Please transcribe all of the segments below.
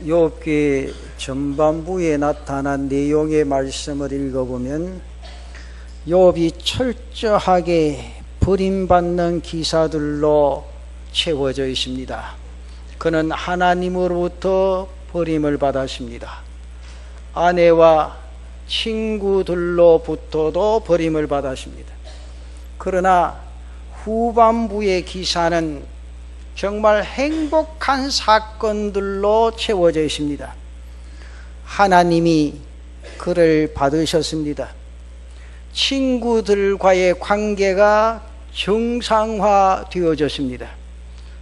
욥기 전반부에 나타난 내용의 말씀을 읽어보면 욥이 철저하게 버림받는 기사들로 채워져 있습니다. 그는 하나님으로부터 버림을 받았습니다. 아내와 친구들로부터도 버림을 받았습니다. 그러나 후반부의 기사는 정말 행복한 사건들로 채워져 있습니다. 하나님이 그를 받으셨습니다. 친구들과의 관계가 정상화되어졌습니다.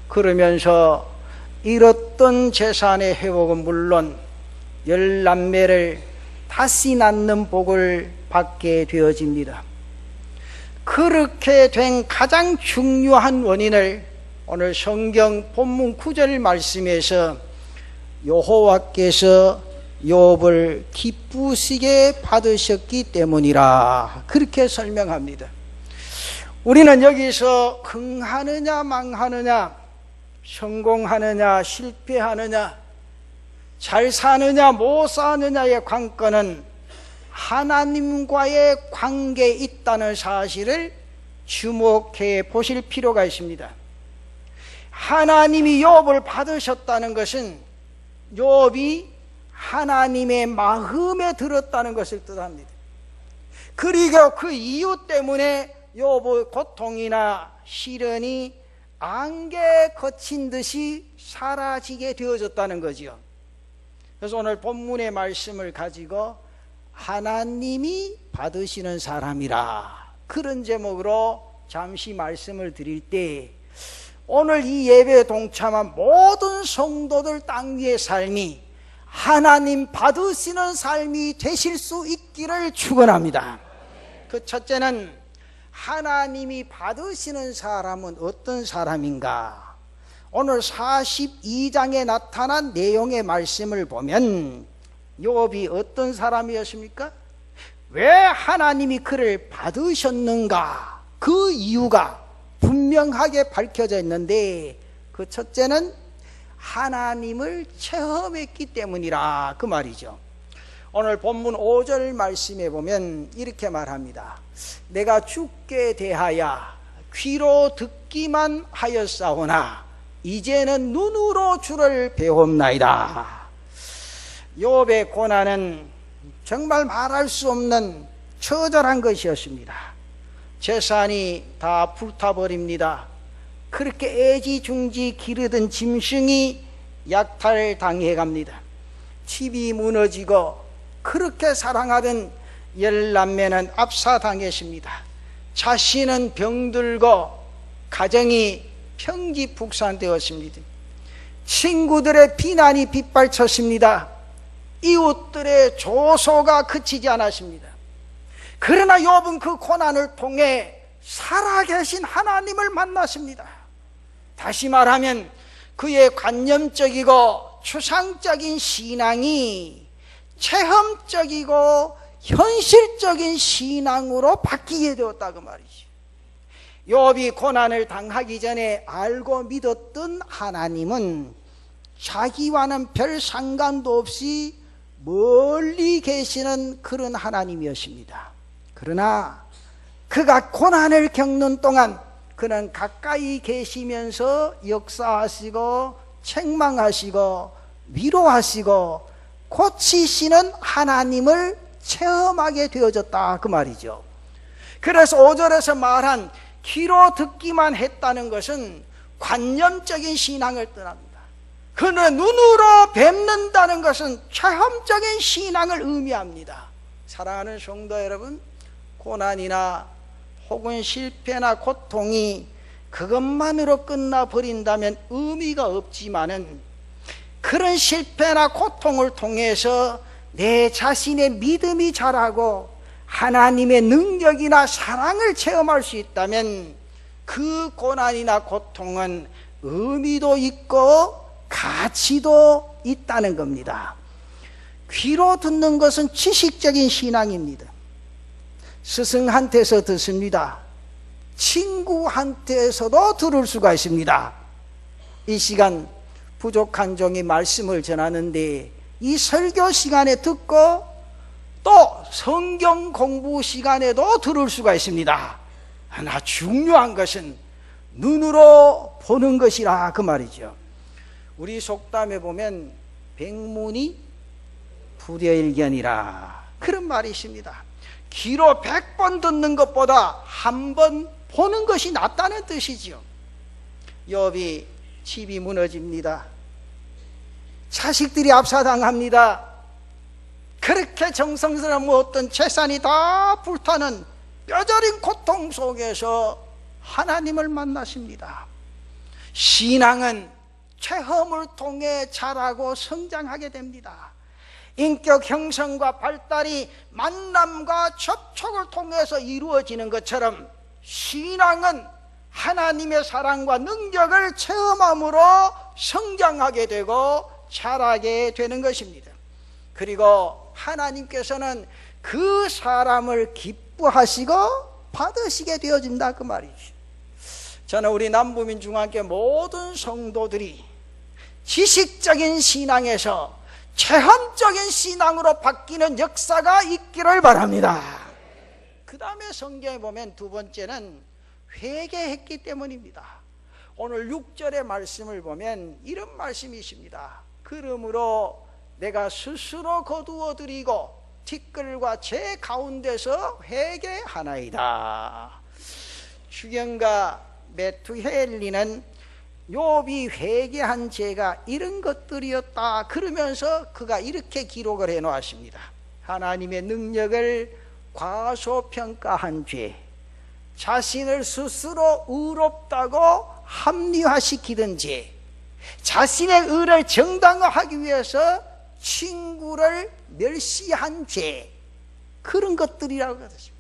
그러면서 잃었던 재산의 회복은 물론 열남매를 다시 낳는 복을 받게 되어집니다. 그렇게 된 가장 중요한 원인을 오늘 성경 본문 9절 말씀에서 여호와께서 욥을 기쁘시게 받으셨기 때문이라 그렇게 설명합니다. 우리는 여기서 흥하느냐 망하느냐, 성공하느냐 실패하느냐, 잘 사느냐 못 사느냐의 관건은 하나님과의 관계에 있다는 사실을 주목해 보실 필요가 있습니다. 하나님이 욥을 받으셨다는 것은 욥이 하나님의 마음에 들었다는 것을 뜻합니다. 그리고 그 이유 때문에 욥의 고통이나 시련이 안개 거친 듯이 사라지게 되어졌다는 거지요. 그래서 오늘 본문의 말씀을 가지고 하나님이 받으시는 사람이라 그런 제목으로 잠시 말씀을 드릴 때, 오늘 이 예배에 동참한 모든 성도들 땅 위의 삶이 하나님 받으시는 삶이 되실 수 있기를 축원합니다. 그 첫째는 하나님이 받으시는 사람은 어떤 사람인가? 오늘 42장에 나타난 내용의 말씀을 보면 욥이 어떤 사람이었습니까? 왜 하나님이 그를 받으셨는가? 그 이유가 분명하게 밝혀져 있는데, 그 첫째는 하나님을 체험했기 때문이라 그 말이죠. 오늘 본문 5절 말씀에 보면 이렇게 말합니다. 내가 주께 대하여 귀로 듣기만 하였사오나 이제는 눈으로 주를 배웠나이다. 욥의 고난은 정말 말할 수 없는 처절한 것이었습니다. 재산이 다 불타버립니다. 그렇게 애지중지 기르던 짐승이 약탈당해갑니다. 집이 무너지고 그렇게 사랑하던 열남매는 압사당했습니다. 자신은 병들고 가정이 평지북산되었습니다. 친구들의 비난이 빗발쳤습니다. 이웃들의 조소가 그치지 않았습니다. 그러나 욥은 그 고난을 통해 살아계신 하나님을 만났습니다. 다시 말하면 그의 관념적이고 추상적인 신앙이 체험적이고 현실적인 신앙으로 바뀌게 되었다 그 말이지. 욥이 고난을 당하기 전에 알고 믿었던 하나님은 자기와는 별 상관도 없이 멀리 계시는 그런 하나님이었습니다. 그러나 그가 고난을 겪는 동안 그는 가까이 계시면서 역사하시고 책망하시고 위로하시고 고치시는 하나님을 체험하게 되어졌다 그 말이죠. 그래서 5절에서 말한 귀로 듣기만 했다는 것은 관념적인 신앙을 뜻합니다. 그러나 눈으로 뵙는다는 것은 체험적인 신앙을 의미합니다. 사랑하는 성도 여러분, 고난이나 혹은 실패나 고통이 그것만으로 끝나버린다면 의미가 없지만은, 그런 실패나 고통을 통해서 내 자신의 믿음이 자라고 하나님의 능력이나 사랑을 체험할 수 있다면 그 고난이나 고통은 의미도 있고 가치도 있다는 겁니다. 귀로 듣는 것은 지식적인 신앙입니다. 스승한테서 듣습니다. 친구한테서도 들을 수가 있습니다. 이 시간 부족한 종이 말씀을 전하는데 이 설교 시간에 듣고 또 성경 공부 시간에도 들을 수가 있습니다. 하나 중요한 것은 눈으로 보는 것이라 그 말이죠. 우리 속담에 보면 백문이 불여일견이라 그런 말이 있습니다. 귀로 100번 듣는 것보다 한 번 보는 것이 낫다는 뜻이죠. 욥이 집이 무너집니다. 자식들이 압사당합니다. 그렇게 정성스러운 어떤 재산이 다 불타는 뼈저린 고통 속에서 하나님을 만나십니다. 신앙은 체험을 통해 자라고 성장하게 됩니다. 인격 형성과 발달이 만남과 접촉을 통해서 이루어지는 것처럼 신앙은 하나님의 사랑과 능력을 체험함으로 성장하게 되고 자라게 되는 것입니다. 그리고 하나님께서는 그 사람을 기뻐하시고 받으시게 되어진다 그 말이죠. 저는 우리 남부민중학교 모든 성도들이 지식적인 신앙에서 체험적인 신앙으로 바뀌는 역사가 있기를 바랍니다. 그 다음에 성경에 보면 두 번째는 회개했기 때문입니다. 오늘 6절의 말씀을 보면 이런 말씀이 있습니다. 그러므로 내가 스스로 거두어 드리고 티끌과 제 가운데서 회개하나이다. 주경가 메투헬리는 욥이 회개한 죄가 이런 것들이었다 그러면서 그가 이렇게 기록을 해 놓았습니다. 하나님의 능력을 과소평가한 죄, 자신을 스스로 의롭다고 합리화시키던 죄, 자신의 의를 정당화하기 위해서 친구를 멸시한 죄, 그런 것들이라고 그러죠.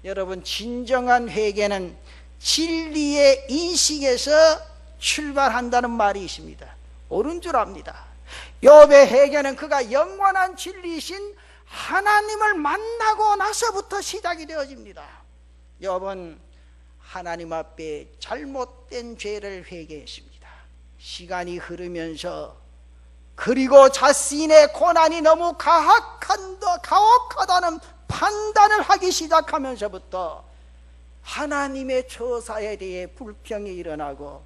여러분, 진정한 회개는 진리의 인식에서 출발한다는 말이 있습니다. 옳은 줄 압니다. 욥의 회개는 그가 영원한 진리이신 하나님을 만나고 나서부터 시작이 되어집니다. 욥은 하나님 앞에 잘못된 죄를 회개했습니다. 시간이 흐르면서 그리고 자신의 고난이 너무 가혹하다는 판단을 하기 시작하면서부터 하나님의 처사에 대해 불평이 일어나고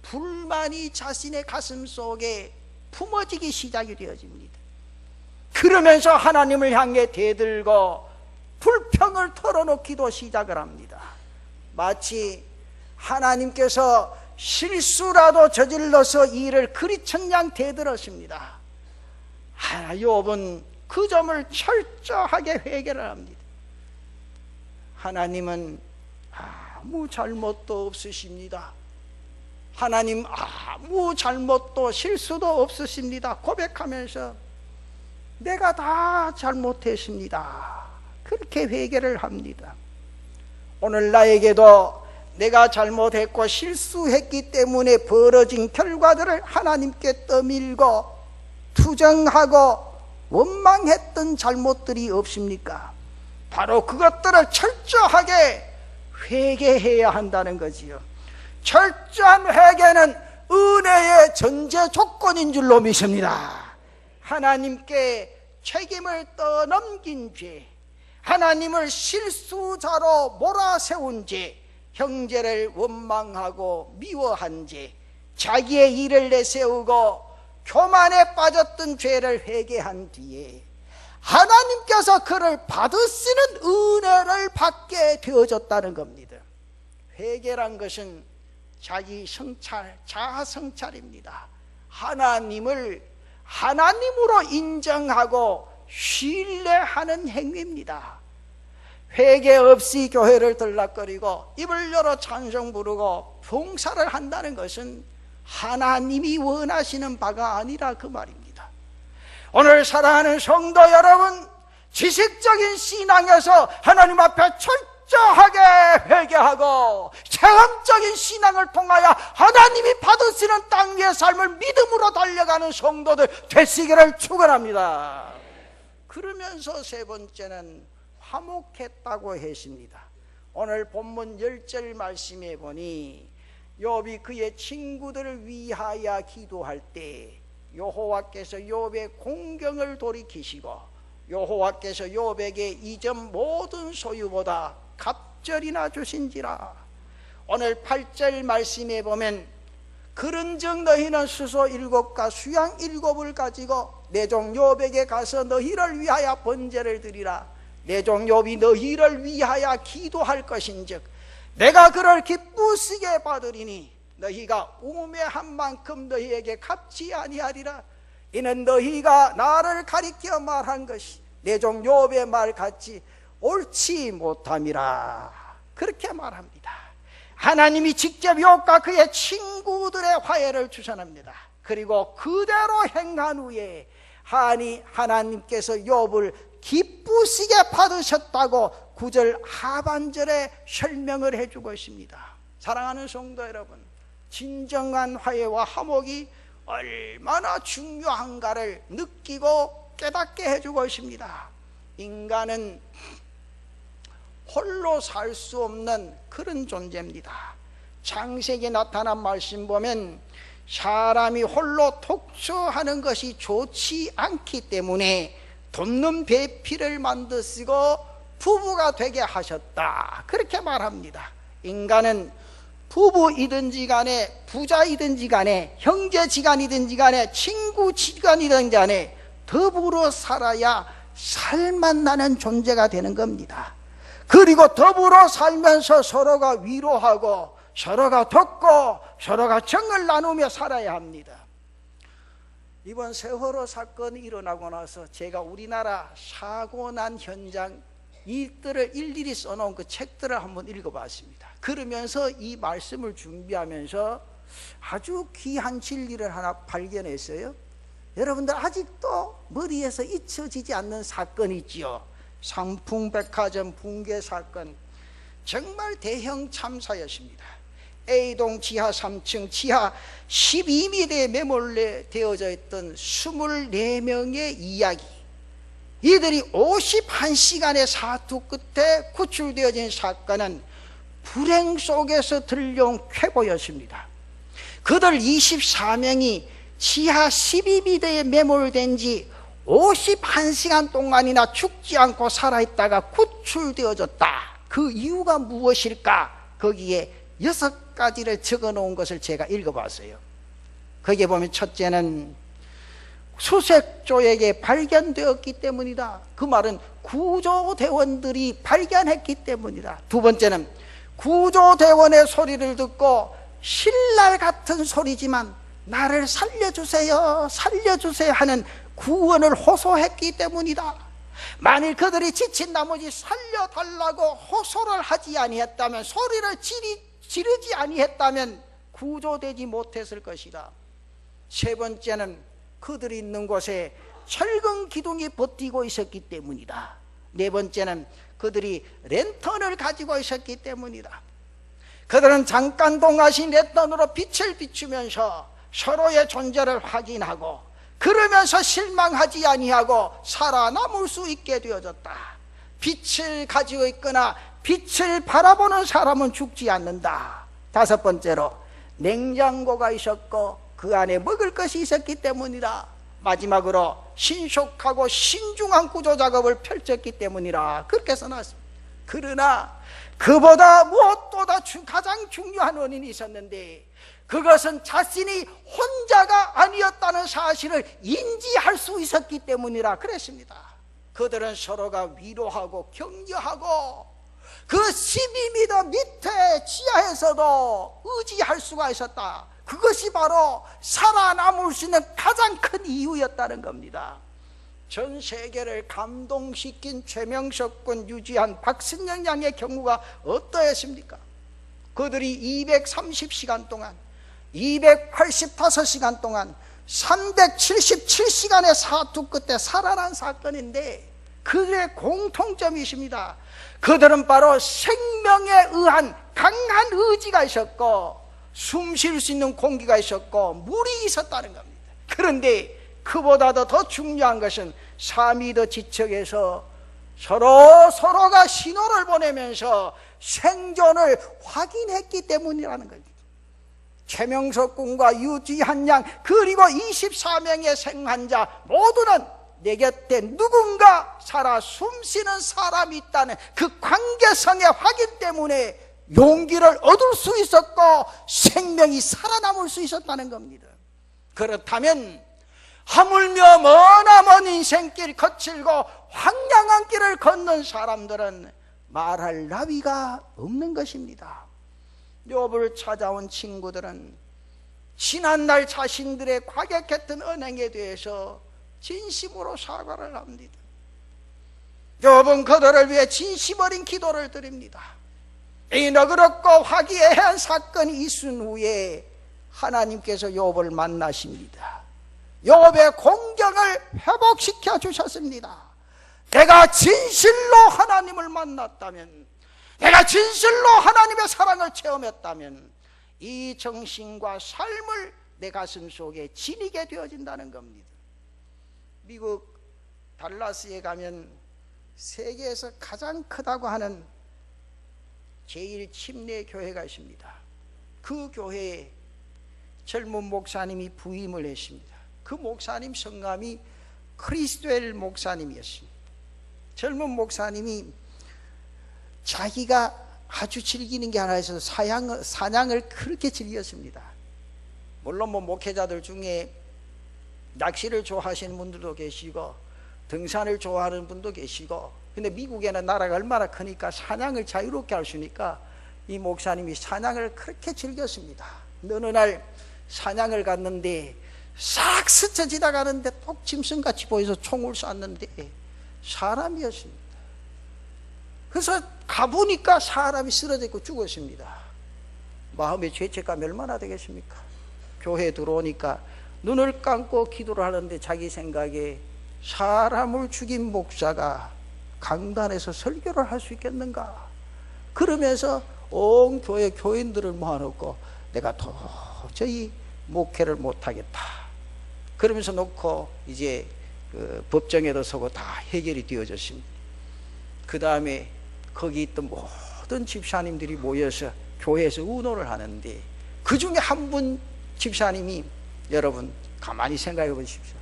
불만이 자신의 가슴 속에 품어지기 시작이 되어집니다. 그러면서 하나님을 향해 대들고 불평을 털어놓기도 시작을 합니다. 마치 하나님께서 실수라도 저질러서 이 일을 그리천냥 대들었습니다. 욥은 그 점을 철저하게 회개를 합니다. 하나님은 아무 잘못도 없으십니다. 하나님 아무 잘못도 실수도 없으십니다. 고백하면서 내가 다 잘못했습니다. 그렇게 회개를 합니다. 오늘 나에게도 내가 잘못했고 실수했기 때문에 벌어진 결과들을 하나님께 떠밀고 투정하고 원망했던 잘못들이 없습니까? 바로 그것들을 철저하게 회개해야 한다는 거지요. 철저한 회개는 은혜의 전제 조건인 줄로 믿습니다. 하나님께 책임을 떠넘긴 죄, 하나님을 실수자로 몰아세운 죄, 형제를 원망하고 미워한 죄, 자기의 일을 내세우고 교만에 빠졌던 죄를 회개한 뒤에 하나님께서 그를 받으시는 은혜를 받게 되어졌다는 겁니다. 회개란 것은 자기 성찰, 자아 성찰입니다. 하나님을 하나님으로 인정하고 신뢰하는 행위입니다. 회개 없이 교회를 들락거리고 입을 열어 찬송 부르고 봉사를 한다는 것은 하나님이 원하시는 바가 아니라 그 말입니다. 오늘 사랑하는 성도 여러분, 지식적인 신앙에서 하나님 앞에 철저하게 회개하고 체험적인 신앙을 통하여 하나님이 받으시는 땅 위의 삶을 믿음으로 달려가는 성도들 되시기를 축원합니다. 그러면서 세 번째는 화목했다고 했습니다. 오늘 본문 10절 말씀에 보니 욥이 그의 친구들을 위하여 기도할 때 여호와께서 욥의 공경을 돌이키시고 여호와께서 욥에게 이전 모든 소유보다 갑절이나 주신지라. 오늘 8절 말씀에 보면 그런즉 너희는 수소 7과 수양 7을 가지고 내 종 욥에게 가서 너희를 위하여 번제를 드리라. 내 종 욥이 너희를 위하여 기도할 것인즉 내가 그를 기쁘시게 받으리니 너희가 우매한 만큼 너희에게 갚지 아니하리라. 이는 너희가 나를 가리켜 말한 것이 내 종 욥의 말 같이 옳지 못함이라. 그렇게 말합니다. 하나님이 직접 욥과 그의 친구들의 화해를 주선합니다. 그리고 그대로 행한 후에 하나님께서 욥을 기쁘시게 받으셨다고 9절 하반절에 설명을 해주고 있습니다. 사랑하는 성도 여러분, 진정한 화해와 화목이 얼마나 중요한가를 느끼고 깨닫게 해주고 있습니다. 인간은 홀로 살 수 없는 그런 존재입니다. 창세기에 나타난 말씀 보면 사람이 홀로 독처하는 것이 좋지 않기 때문에 돕는 배필을 만드시고 부부가 되게 하셨다, 그렇게 말합니다. 인간은 부부이든지 간에 부자이든지 간에 형제지간이든지 간에 친구지간이든지 간에 더불어 살아야 살만나는 존재가 되는 겁니다. 그리고 더불어 살면서 서로가 위로하고 서로가 돕고 서로가 정을 나누며 살아야 합니다. 이번 세월호 사건이 일어나고 나서 제가 우리나라 사고 난 현장 일들을 일일이 써놓은 그 책들을 한번 읽어봤습니다. 그러면서 이 말씀을 준비하면서 아주 귀한 진리를 하나 발견했어요. 여러분들 아직도 머리에서 잊혀지지 않는 사건이 있지요. 상풍백화점 붕괴 사건, 정말 대형 참사였습니다. A동 지하 3층 지하 12m에 매몰되어져 있던 24명의 이야기, 이들이 51시간의 사투 끝에 구출되어진 사건은 불행 속에서 들려온 쾌보였습니다. 그들 24명이 지하 12m에 매몰된 지 51시간 동안이나 죽지 않고 살아있다가 구출되어졌다. 그 이유가 무엇일까? 거기에 6가지를 적어놓은 것을 제가 읽어봤어요. 거기에 보면 첫째는 수색조에게 발견되었기 때문이다. 그 말은 구조대원들이 발견했기 때문이다. 두 번째는 구조대원의 소리를 듣고 신랄 같은 소리지만 나를 살려주세요, 살려주세요 하는 구원을 호소했기 때문이다. 만일 그들이 지친 나머지 살려달라고 호소를 하지 아니했다면, 소리를 지르지 아니했다면 구조되지 못했을 것이다. 세 번째는 그들이 있는 곳에 철근 기둥이 버티고 있었기 때문이다. 네 번째는 그들이 랜턴을 가지고 있었기 때문이다. 그들은 잠깐 동하신 랜턴으로 빛을 비추면서 서로의 존재를 확인하고 그러면서 실망하지 아니하고 살아남을 수 있게 되어졌다. 빛을 가지고 있거나 빛을 바라보는 사람은 죽지 않는다. 다섯 번째로 냉장고가 있었고 그 안에 먹을 것이 있었기 때문이다. 마지막으로 신속하고 신중한 구조 작업을 펼쳤기 때문이라, 그렇게 써놨습니다. 그러나 그보다 무엇보다 가장 중요한 원인이 있었는데, 그것은 자신이 혼자가 아니었다는 사실을 인지할 수 있었기 때문이라 그랬습니다. 그들은 서로가 위로하고 격려하고 그 12m 밑에 지하에서도 의지할 수가 있었다. 그것이 바로 살아남을 수 있는 가장 큰 이유였다는 겁니다. 전 세계를 감동시킨 최명석 군 유지한 박신영 양의 경우가 어떠했습니까? 그들이 230시간 동안 285시간 동안 377시간의 사투 끝에 살아난 사건인데, 그들의 공통점이 있습니다. 그들은 바로 생명에 의한 강한 의지가 있었고 숨 쉴 수 있는 공기가 있었고 물이 있었다는 겁니다. 그런데 그보다도 더 중요한 것은 4m 지척에서 서로가 신호를 보내면서 생존을 확인했기 때문이라는 겁니다. 최명석 군과 유지한 양 그리고 24명의 생환자 모두는 내 곁에 누군가 살아 숨쉬는 사람이 있다는 그 관계성의 확인 때문에 용기를 얻을 수 있었고 생명이 살아남을 수 있었다는 겁니다. 그렇다면 하물며 머나먼 인생길 거칠고 황량한 길을 걷는 사람들은 말할 나위가 없는 것입니다. 욥을 찾아온 친구들은 지난날 자신들의 과격했던 언행에 대해서 진심으로 사과를 합니다. 욥은 그들을 위해 진심 어린 기도를 드립니다. 이 너그럽고 화기애애한 사건이 있은 후에 하나님께서 욥을 만나십니다. 욥의 공경을 회복시켜 주셨습니다. 내가 진실로 하나님을 만났다면, 내가 진실로 하나님의 사랑을 체험했다면 이 정신과 삶을 내 가슴 속에 지니게 되어진다는 겁니다. 미국 달라스에 가면 세계에서 가장 크다고 하는 제1침례교회가 있습니다. 그 교회에 젊은 목사님이 부임을 했습니다. 그 목사님 성함이 크리스웰 목사님이었습니다. 젊은 목사님이 자기가 아주 즐기는 게 하나 있어서 사냥을 그렇게 즐겼습니다. 물론 목회자들 중에 낚시를 좋아하시는 분들도 계시고 등산을 좋아하는 분도 계시고, 근데 미국에는 나라가 얼마나 크니까 사냥을 자유롭게 할 수 있으니까 이 목사님이 사냥을 그렇게 즐겼습니다. 어느 날 사냥을 갔는데 싹 스쳐 지나가는데 똑 짐승같이 보여서 총을 쐈는데 사람이었습니다. 그래서 가보니까 사람이 쓰러져 있고 죽었습니다. 마음의 죄책감이 얼마나 되겠습니까? 교회에 들어오니까 눈을 감고 기도를 하는데 자기 생각에 사람을 죽인 목사가 강단에서 설교를 할 수 있겠는가? 그러면서 온 교회 교인들을 모아놓고 내가 도저히 목회를 못하겠다. 그러면서 놓고 이제 그 법정에도 서고 다 해결이 되어졌습니다. 그 다음에 거기 있던 모든 집사님들이 모여서 교회에서 의논을 하는데 그 중에 한 분 집사님이, 여러분 가만히 생각해 보십시오.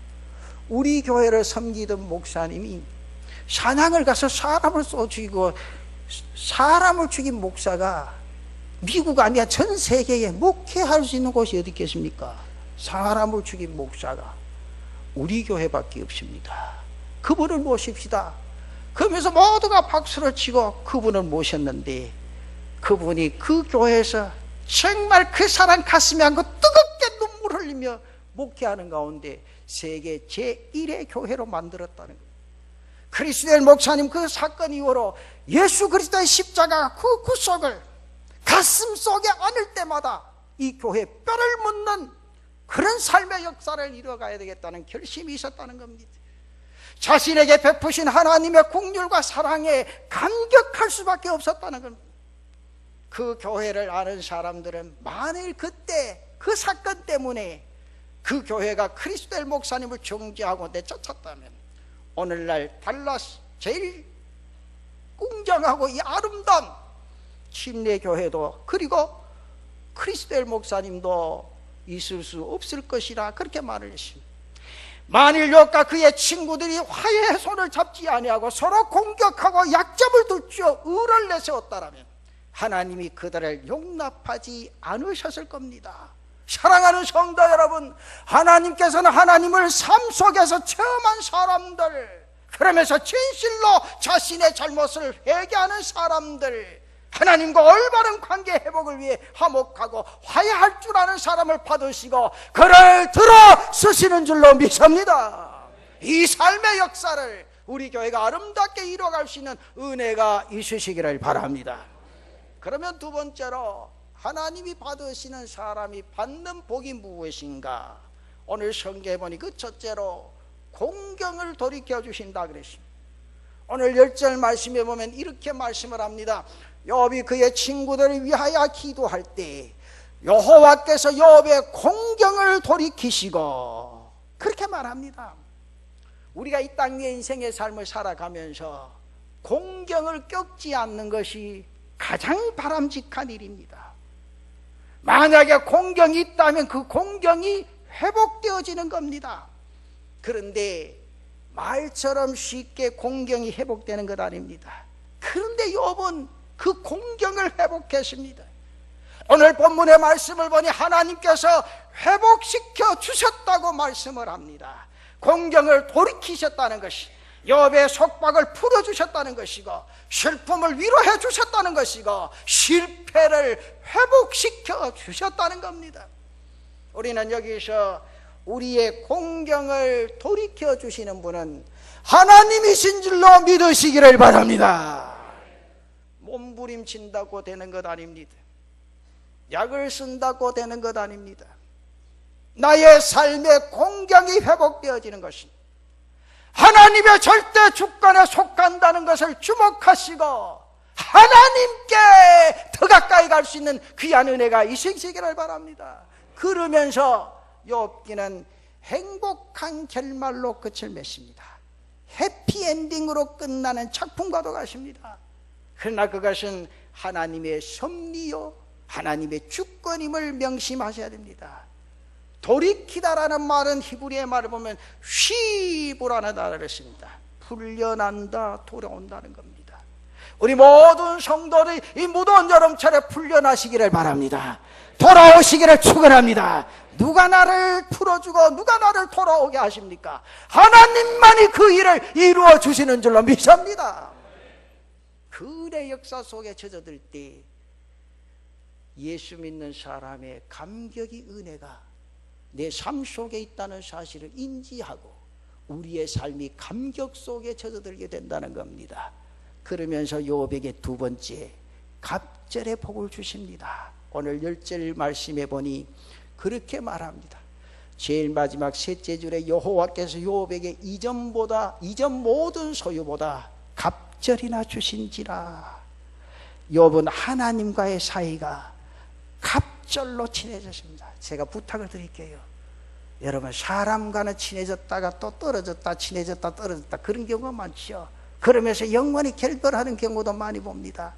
우리 교회를 섬기던 목사님이 사냥을 가서 사람을 쏘 죽이고 사람을 죽인 목사가 미국 아니야 전 세계에 목회할 수 있는 곳이 어디 있겠습니까? 사람을 죽인 목사가 우리 교회밖에 없습니다. 그분을 모십시다. 그러면서 모두가 박수를 치고 그분을 모셨는데 그분이 그 교회에서 정말 그 사람 가슴에 안고 뜨겁게 눈물 흘리며 목회하는 가운데 세계 제1의 교회로 만들었다는 거예요. 크리스웰 목사님 그 사건 이후로 예수 그리스도의 십자가 그 구속을 가슴 속에 안을 때마다 이 교회에 뼈를 묻는 그런 삶의 역사를 이뤄가야 되겠다는 결심이 있었다는 겁니다. 자신에게 베푸신 하나님의 긍휼과 사랑에 감격할 수밖에 없었다는 겁니다. 그 교회를 아는 사람들은 만일 그때 그 사건 때문에 그 교회가 크리스웰 목사님을 정죄하고 내쫓았다면 오늘날 달라스 제일 웅장하고 이 아름다운 침례교회도 그리고 크리스웰 목사님도 있을 수 없을 것이라 그렇게 말을 했습니다. 만일 욥과 그의 친구들이 화해의 손을 잡지 아니하고 서로 공격하고 약점을 둘지어 의를 내세웠다라면 하나님이 그들을 용납하지 않으셨을 겁니다. 사랑하는 성도 여러분, 하나님께서는 하나님을 삶 속에서 체험한 사람들, 그러면서 진실로 자신의 잘못을 회개하는 사람들, 하나님과 올바른 관계 회복을 위해 화목하고 화해할 줄 아는 사람을 받으시고 그를 들어 쓰시는 줄로 믿습니다. 이 삶의 역사를 우리 교회가 아름답게 이뤄갈 수 있는 은혜가 있으시기를 바랍니다. 그러면 두 번째로 하나님이 받으시는 사람이 받는 복이 무엇인가? 오늘 성경에 보니 그 첫째로 공경을 돌이켜 주신다 그랬습니다. 오늘 10절 말씀에 보면 이렇게 말씀을 합니다. 욥이 그의 친구들을 위하여 기도할 때 여호와께서 욥의 공경을 돌이키시고, 그렇게 말합니다. 우리가 이 땅 위의 인생의 삶을 살아가면서 공경을 겪지 않는 것이 가장 바람직한 일입니다. 만약에 공경이 있다면 그 공경이 회복되어지는 겁니다. 그런데 말처럼 쉽게 공경이 회복되는 것 아닙니다. 그런데 욥은 그 공경을 회복했습니다. 오늘 본문의 말씀을 보니 하나님께서 회복시켜 주셨다고 말씀을 합니다. 공경을 돌이키셨다는 것이 욥의 속박을 풀어주셨다는 것이고, 슬픔을 위로해 주셨다는 것이고, 실패를 회복시켜 주셨다는 겁니다. 우리는 여기서 우리의 공경을 돌이켜 주시는 분은 하나님이신 줄로 믿으시기를 바랍니다. 몸부림친다고 되는 것 아닙니다. 약을 쓴다고 되는 것 아닙니다. 나의 삶의 공경이 회복되어지는 것입니다. 하나님의 절대 주권에 속한다는 것을 주목하시고 하나님께 더 가까이 갈 수 있는 귀한 은혜가 있으시기를 바랍니다. 그러면서 욥기는 행복한 결말로 끝을 맺습니다. 해피엔딩으로 끝나는 작품과도 같습니다. 그러나 그것은 하나님의 섭리요 하나님의 주권임을 명심하셔야 됩니다. 돌이키다라는 말은 히브리의 말을 보면 쉬브라는 단어를 씁니다. 풀려난다, 돌아온다는 겁니다. 우리 모든 성도들이 이 무더운 여름철에 풀려나시기를 바랍니다. 돌아오시기를 축원합니다. 누가 나를 풀어주고 누가 나를 돌아오게 하십니까? 하나님만이 그 일을 이루어 주시는 줄로 믿습니다. 그의 역사 속에 젖어들 때 예수 믿는 사람의 감격이, 은혜가 내 삶 속에 있다는 사실을 인지하고 우리의 삶이 감격 속에 젖어들게 된다는 겁니다. 그러면서 욥에게 두 번째 갑절의 복을 주십니다. 오늘 10절 말씀해 보니 그렇게 말합니다. 제일 마지막 셋째 줄에 여호와께서 욥에게 이전 모든 소유보다 갑절이나 주신지라. 욥은 하나님과의 사이가 갑절로 친해졌습니다. 제가 부탁을 드릴게요. 여러분, 사람과는 친해졌다가 또 떨어졌다, 친해졌다 떨어졌다, 그런 경우가 많죠. 그러면서 영원히 결별하는 경우도 많이 봅니다.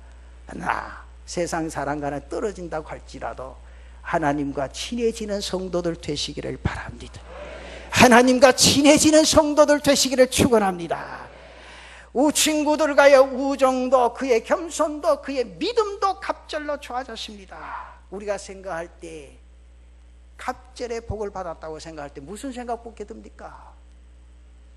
그러나 세상 사람과는 떨어진다고 할지라도 하나님과 친해지는 성도들 되시기를 바랍니다. 하나님과 친해지는 성도들 되시기를 축원합니다. 친구들과의 우정도, 그의 겸손도, 그의 믿음도 갑절로 좋아졌습니다. 우리가 생각할 때, 갑절의 복을 받았다고 생각할 때 무슨 생각밖에 듭니까?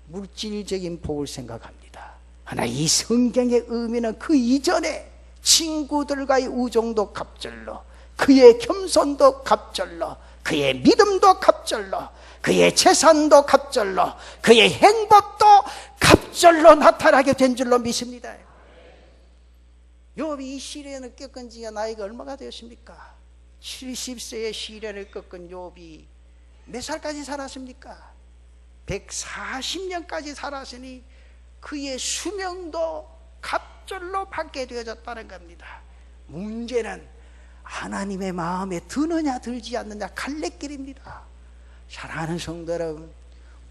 물질적인 복을 생각합니다. 하나 이 성경의 의미는 그 이전에 친구들과의 우정도 갑절로, 그의 겸손도 갑절로, 그의 믿음도 갑절로, 그의 재산도 갑절로, 그의 행복도 갑절로 나타나게 된 줄로 믿습니다. 욥이 이 시련을 겪은 지가 나이가 얼마가 되었습니까? 70세의 시련을 겪은 욥이 몇 살까지 살았습니까? 140년까지 살았으니 그의 수명도 갑절로 받게 되어졌다는 겁니다. 문제는 하나님의 마음에 드느냐 들지 않느냐 갈래길입니다. 사랑하는 성도 여러분,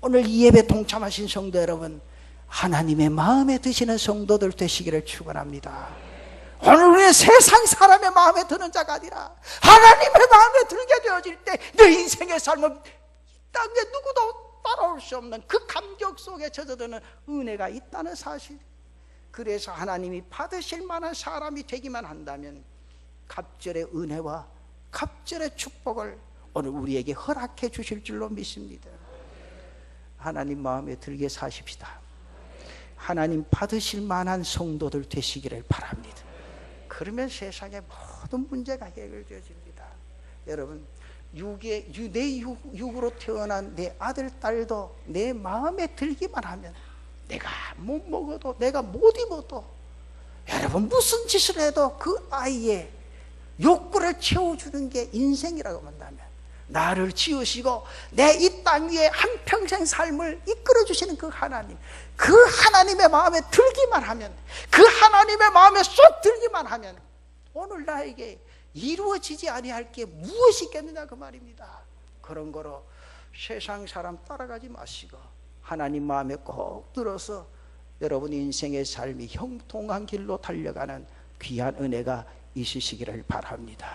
오늘 이 예배 동참하신 성도 여러분, 하나님의 마음에 드시는 성도들 되시기를 축원합니다. 오늘 우리는 세상 사람의 마음에 드는 자가 아니라 하나님의 마음에 들게 되어질 때 내 인생의 삶은 땅에 누구도 따라올 수 없는 그 감격 속에 젖어드는 은혜가 있다는 사실. 그래서 하나님이 받으실 만한 사람이 되기만 한다면 갑절의 은혜와 갑절의 축복을 오늘 우리에게 허락해 주실 줄로 믿습니다. 하나님 마음에 들게 사십시다. 하나님 받으실 만한 성도들 되시기를 바랍니다. 그러면 세상의 모든 문제가 해결되어집니다. 여러분, 내 육으로 태어난 내 아들, 딸도 내 마음에 들기만 하면 내가 못 먹어도, 내가 못 입어도, 여러분 무슨 짓을 해도 그 아이의 욕구를 채워주는 게 인생이라고 한다면, 나를 지으시고 내 이 땅 위에 한평생 삶을 이끌어주시는 그 하나님, 그 하나님의 마음에 들기만 하면, 그 하나님의 마음에 쏙 들기만 하면 오늘 나에게 이루어지지 아니할 게 무엇이 있겠느냐 그 말입니다. 그런 거로 세상 사람 따라가지 마시고 하나님 마음에 꼭 들어서 여러분 인생의 삶이 형통한 길로 달려가는 귀한 은혜가 있으시기를 바랍니다.